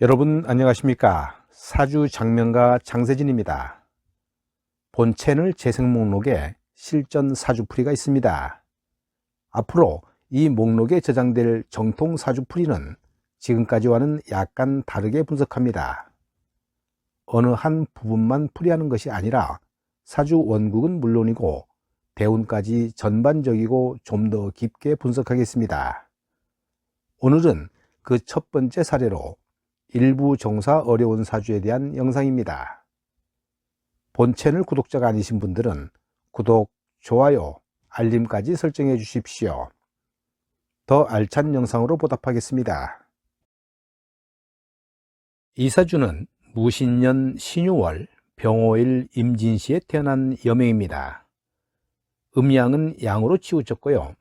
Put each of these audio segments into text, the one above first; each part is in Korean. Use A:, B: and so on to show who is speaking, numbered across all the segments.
A: 여러분 안녕하십니까? 사주 장명가 장세진입니다. 본 채널 재생 목록에 실전 사주풀이가 있습니다. 앞으로 이 목록에 저장될 정통 사주풀이는 지금까지와는 약간 다르게 분석합니다. 어느 한 부분만 풀이하는 것이 아니라 사주 원국은 물론이고 대운까지 전반적이고 좀 더 깊게 분석하겠습니다. 오늘은 그 첫 번째 사례로 일부 종사 어려운 사주에 대한 영상입니다. 본 채널 구독자가 아니신 분들은 구독, 좋아요, 알림까지 설정해 주십시오. 더 알찬 영상으로 보답하겠습니다. 이 사주는 무신년 신유월 병오일 임진시에 태어난 여명입니다. 음양은 양으로 치우쳤고요.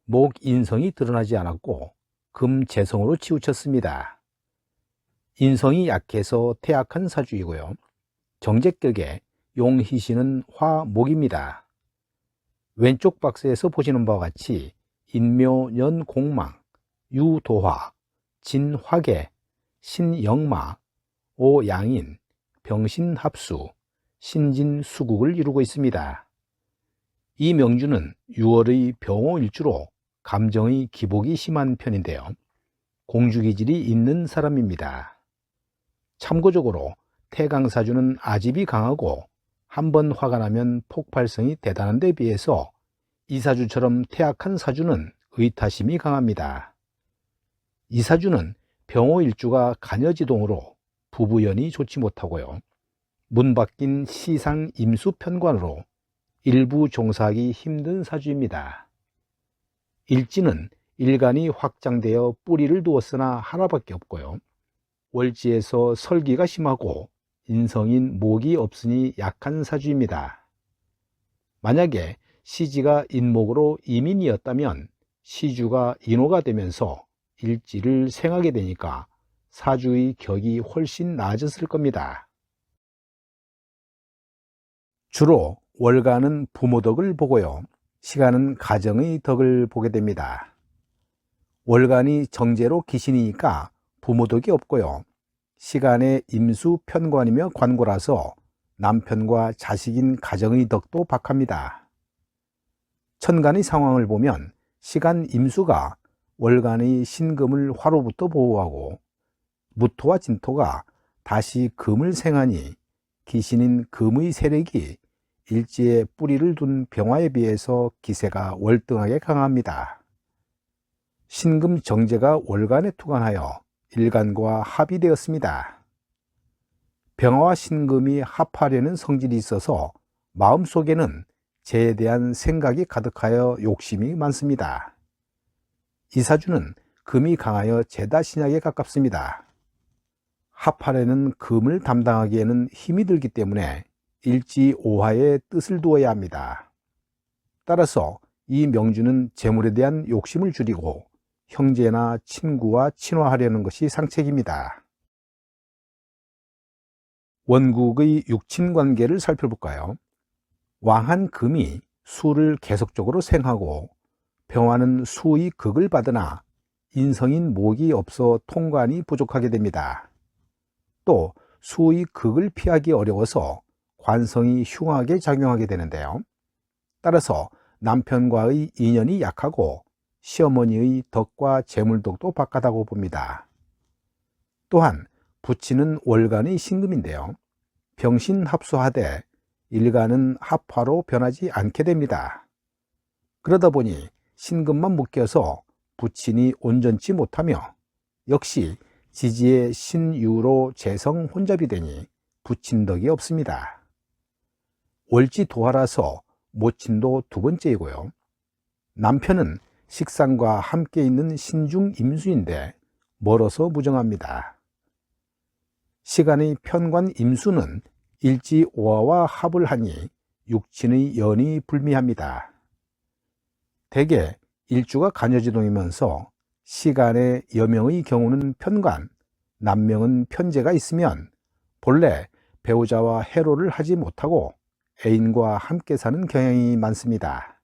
A: 목 인성이 드러나지 않았고 금재성으로 치우쳤습니다. 인성이 약해서 태약한 사주이고요. 정제격에 용희신은 화목입니다. 왼쪽 박스에서 보시는 바와 같이 인묘년공망, 유도화, 진화계, 신영마, 오양인, 병신합수, 신진수국을 이루고 있습니다. 이 명주는 6월의 병오일주로 감정의 기복이 심한 편인데요. 공주기질이 있는 사람입니다. 참고적으로 태강사주는 아집이 강하고 한번 화가 나면 폭발성이 대단한 데 비해서 이 사주처럼 태약한 사주는 의타심이 강합니다. 이 사주는 병오일주가 간여지동으로 부부연이 좋지 못하고요. 문 바뀐 시상 임수 편관으로 일부 종사하기 힘든 사주입니다. 일지는 일간이 확장되어 뿌리를 두었으나 하나밖에 없고요. 월지에서 설기가 심하고 인성인 목이 없으니 약한 사주입니다. 만약에 시지가 인목으로 이민이었다면 시주가 인호가 되면서 일지를 생하게 되니까 사주의 격이 훨씬 나아졌을 겁니다. 주로 월간은 부모 덕을 보고요. 시간은 가정의 덕을 보게 됩니다. 월간이 정제로 기신이니까 부모덕이 없고요. 시간의 임수 편관이며 관고라서 남편과 자식인 가정의 덕도 박합니다. 천간의 상황을 보면 시간 임수가 월간의 신금을 화로부터 보호하고 무토와 진토가 다시 금을 생하니 기신인 금의 세력이 일지에 뿌리를 둔 병화에 비해서 기세가 월등하게 강합니다. 신금 정제가 월간에 투관하여 일간과 합이 되었습니다. 병화와 신금이 합하려는 성질이 있어서 마음속에는 재에 대한 생각이 가득하여 욕심이 많습니다. 이 사주는 금이 강하여 재다 신약에 가깝습니다. 합하려는 금을 담당하기에는 힘이 들기 때문에 일지오화의 뜻을 두어야 합니다. 따라서 이 명주는 재물에 대한 욕심을 줄이고 형제나 친구와 친화하려는 것이 상책입니다. 원국의 육친관계를 살펴볼까요? 왕한 금이 수를 계속적으로 생하고 병화는 수의 극을 받으나 인성인 목이 없어 통관이 부족하게 됩니다. 또 수의 극을 피하기 어려워서 관성이 흉하게 작용하게 되는데요. 따라서 남편과의 인연이 약하고 시어머니의 덕과 재물덕도 박하다고 봅니다. 또한 부친은 월간의 신금인데요. 병신합수하되 일간은 합화로 변하지 않게 됩니다. 그러다 보니 신금만 묶여서 부친이 온전치 못하며 역시 지지의 신유로 재성 혼잡이 되니 부친덕이 없습니다. 월지 도화라서 모친도 두 번째이고요. 남편은 식상과 함께 있는 신중 임수인데 멀어서 무정합니다. 시간의 편관 임수는 일지 오화와 합을 하니 육친의 연이 불미합니다. 대개 일주가 간여지동이면서 시간의 여명의 경우는 편관, 남명은 편제가 있으면 본래 배우자와 해로를 하지 못하고 애인과 함께 사는 경향이 많습니다.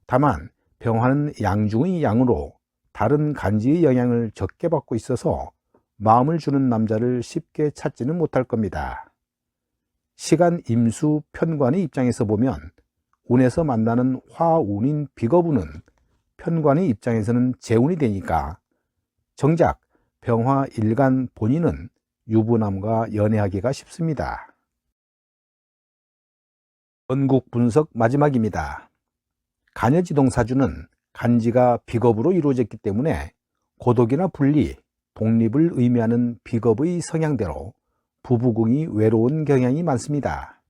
A: 다만 병화는 양중의 양으로 다른 간지의 영향을 적게 받고 있어서 마음을 주는 남자를 쉽게 찾지는 못할 겁니다. 시간 임수 편관의 입장에서 보면 운에서 만나는 화운인 비겁운은 편관의 입장에서는 재운이 되니까 정작 병화 일간 본인은 유부남과 연애하기가 쉽습니다. 원국 분석 마지막입니다. 간여지동 사주는 간지가 비겁으로 이루어졌기 때문에 고독이나 분리, 독립을 의미하는 비겁의 성향대로 부부궁이 외로운 경향이 많습니다.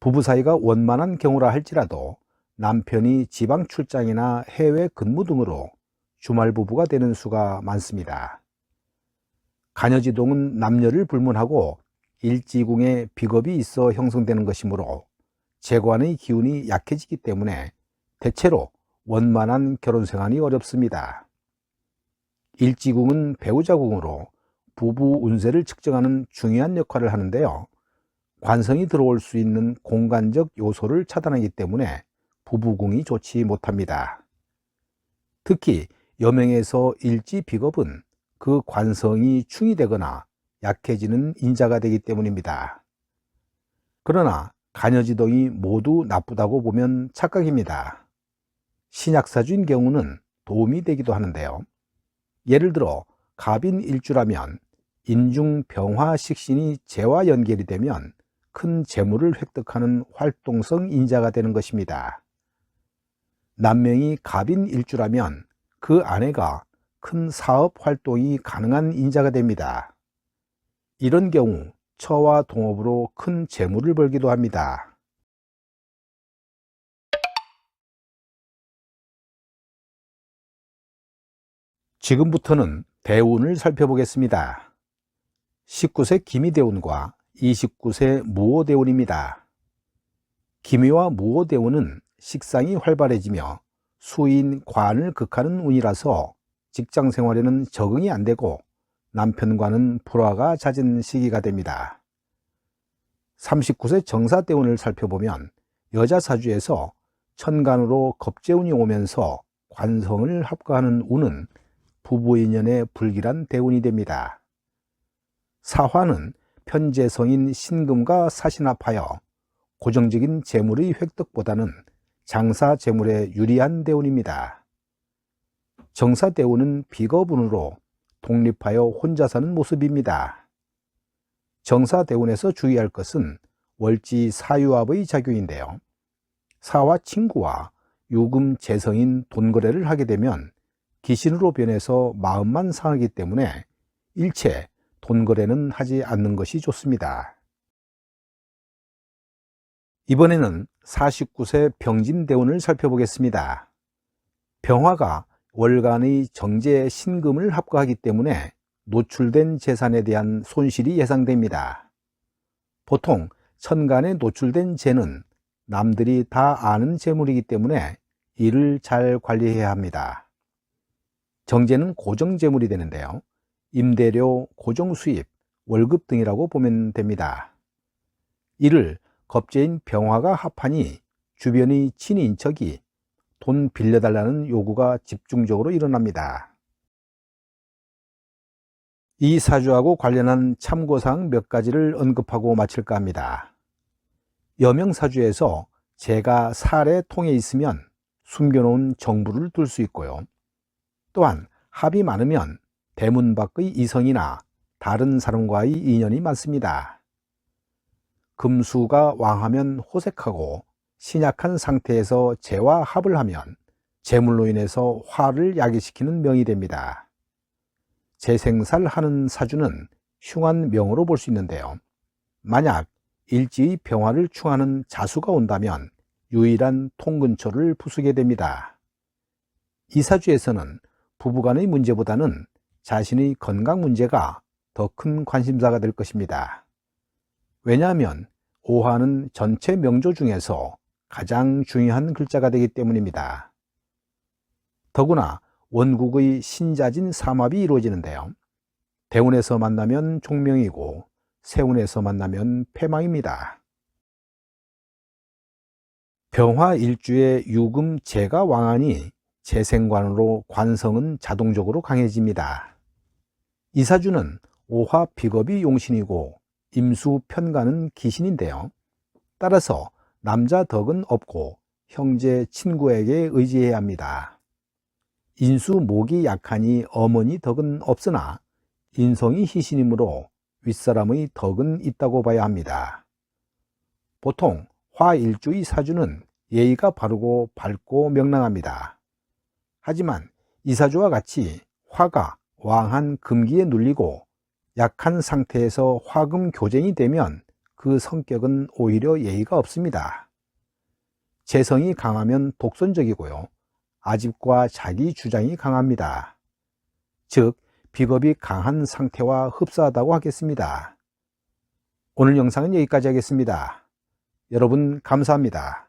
A: 부부 사이가 원만한 경우라 할지라도 남편이 지방 출장이나 해외 근무 등으로 주말 부부가 되는 수가 많습니다. 간여지동은 남녀를 불문하고 일지궁에 비겁이 있어 형성되는 것이므로 재관의 기운이 약해지기 때문에 대체로 원만한 결혼 생활이 어렵습니다. 일지궁은 배우자궁으로 부부 운세를 측정하는 중요한 역할을 하는데요. 관성이 들어올 수 있는 공간적 요소를 차단하기 때문에 부부궁이 좋지 못합니다. 특히 여명에서 일지 비겁은 그 관성이 충이 되거나 약해지는 인자가 되기 때문입니다. 그러나 간여지동이 모두 나쁘다고 보면 착각입니다. 신약사주인 경우는 도움이 되기도 하는데요. 예를 들어 갑인 일주라면 인중 병화 식신이 재와 연결이 되면 큰 재물을 획득하는 활동성 인자가 되는 것입니다. 남명이 갑인 일주라면 그 아내가 큰 사업 활동이 가능한 인자가 됩니다. 이런 경우 처와 동업으로 큰 재물을 벌기도 합니다. 지금부터는 대운을 살펴보겠습니다. 19세 기미대운과 29세 무오대운입니다. 기미와 무오대운은 식상이 활발해지며 수인 관을 극하는 운이라서 직장 생활에는 적응이 안 되고 남편과는 불화가 잦은 시기가 됩니다. 39세 정사대운을 살펴보면 여자 사주에서 천간으로 겁재운이 오면서 관성을 합가하는 운은 부부 인연에 불길한 대운이 됩니다. 사화는 편재성인 신금과 사신합하여 고정적인 재물의 획득보다는 장사 재물에 유리한 대운입니다. 정사대운은 비겁운으로 독립하여 혼자 사는 모습입니다. 정사대운에서 주의할 것은 월지 사유합의 작용인데요. 사와 친구와 유금 재성인 돈거래를 하게 되면 귀신으로 변해서 마음만 상하기 때문에 일체 돈거래는 하지 않는 것이 좋습니다. 이번에는 49세 병진대운을 살펴보겠습니다. 병화가 월간의 정제 신금을 합과하기 때문에 노출된 재산에 대한 손실이 예상됩니다. 보통 천간에 노출된 재는 남들이 다 아는 재물이기 때문에 이를 잘 관리해야 합니다. 정제는 고정재물이 되는데요. 임대료, 고정수입, 월급 등이라고 보면 됩니다. 이를 겁재인 병화가 합하니 주변의 친인척이 돈 빌려달라는 요구가 집중적으로 일어납니다. 이 사주하고 관련한 참고사항 몇 가지를 언급하고 마칠까 합니다. 여명사주에서 재가 살에 통해 있으면 숨겨놓은 정부를 둘 수 있고요. 또한 합이 많으면 대문 밖의 이성이나 다른 사람과의 인연이 많습니다. 금수가 왕하면 호색하고 신약한 상태에서 재와 합을 하면 재물로 인해서 화를 야기시키는 명이 됩니다. 재생살하는 사주는 흉한 명으로 볼 수 있는데요. 만약 일지의 병화를 충하는 자수가 온다면 유일한 통근초를 부수게 됩니다. 이 사주에서는 부부간의 문제보다는 자신의 건강 문제가 더 큰 관심사가 될 것입니다. 왜냐하면 오화는 전체 명조 중에서 가장 중요한 글자가 되기 때문입니다. 더구나 원국의 신자진 삼합이 이루어지는데요. 대운에서 만나면 종명이고 세운에서 만나면 패망입니다. 병화 일주의 유금 재가 왕하니 재생관으로 관성은 자동적으로 강해집니다. 이사주는 오화 비겁이 용신이고 임수 편관은 기신인데요. 따라서 남자 덕은 없고 형제 친구에게 의지해야 합니다. 인수 목이 약하니 어머니 덕은 없으나 인성이 희신이므로 윗사람의 덕은 있다고 봐야 합니다. 보통 화일주의 사주는 예의가 바르고 밝고 명랑합니다. 하지만 이사주와 같이 화가 왕한 금기에 눌리고 약한 상태에서 화금 교쟁이 되면 그 성격은 오히려 예의가 없습니다. 재성이 강하면 독선적이고요. 아집과 자기 주장이 강합니다. 즉, 비겁이 강한 상태와 흡사하다고 하겠습니다. 오늘 영상은 여기까지 하겠습니다. 여러분 감사합니다.